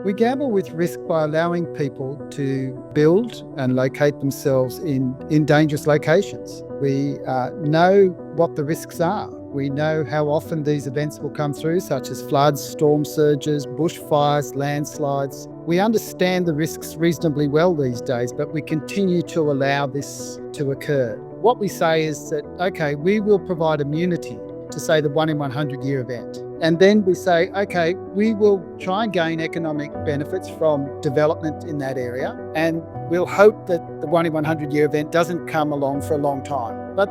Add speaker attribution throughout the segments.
Speaker 1: We gamble with risk by allowing people to build and locate themselves in dangerous locations. We know what the risks are. We know how often these events will come through, such as floods, storm surges, bushfires, landslides. We understand the risks reasonably well these days, but we continue to allow this to occur. What we say is that, okay, we will provide immunity to, say, the 1 in 100 year event. And then we say, okay, we will try and gain economic benefits from development in that area. And we'll hope that the 1 in 100 year event doesn't come along for a long time. But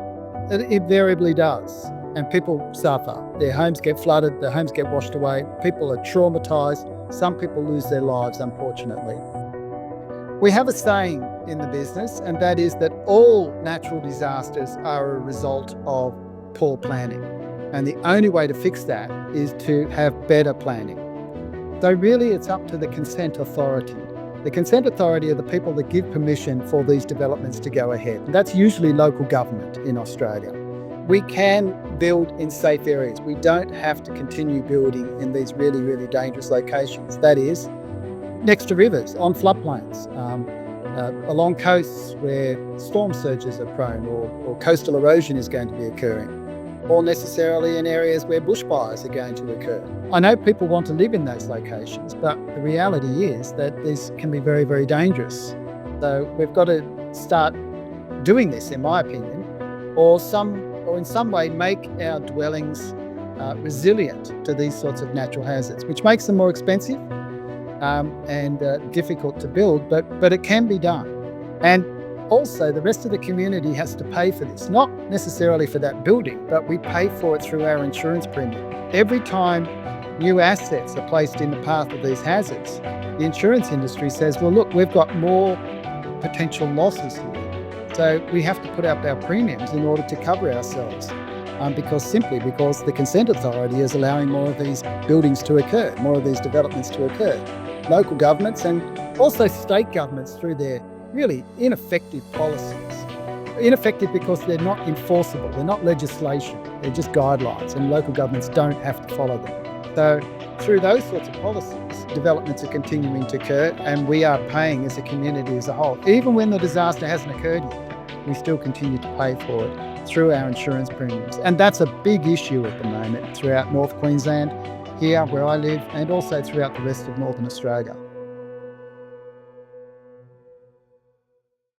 Speaker 1: it invariably does. And people suffer. Their homes get flooded, their homes get washed away. People are traumatized. Some people lose their lives, unfortunately. We have a saying in the business, and that is that all natural disasters are a result of poor planning. And the only way to fix that is to have better planning. So really it's up to the consent authority. The consent authority are the people that give permission for these developments to go ahead. And that's usually local government in Australia. We can build in safe areas. We don't have to continue building in these really, really dangerous locations. That is, next to rivers, on floodplains, along coasts where storm surges are prone or coastal erosion is going to be occurring, or necessarily in areas where bushfires are going to occur. I know people want to live in those locations, but the reality is that these can be very, very dangerous. So we've got to start doing this, in my opinion, or in some way make our dwellings resilient to these sorts of natural hazards, which makes them more expensive and difficult to build, but it can be done. And also, the rest of the community has to pay for this, not necessarily for that building, but we pay for it through our insurance premium. Every time new assets are placed in the path of these hazards, the insurance industry says, well, look, we've got more potential losses here. So we have to put up our premiums in order to cover ourselves, because the consent authority is allowing more of these buildings to occur, more of these developments to occur. Local governments and also state governments through their really ineffective policies. Ineffective because they're not enforceable, they're not legislation, they're just guidelines, and local governments don't have to follow them. So through those sorts of policies, developments are continuing to occur, and we are paying as a community as a whole. Even when the disaster hasn't occurred yet, we still continue to pay for it through our insurance premiums. And that's a big issue at the moment throughout North Queensland, here where I live, and also throughout the rest of Northern Australia.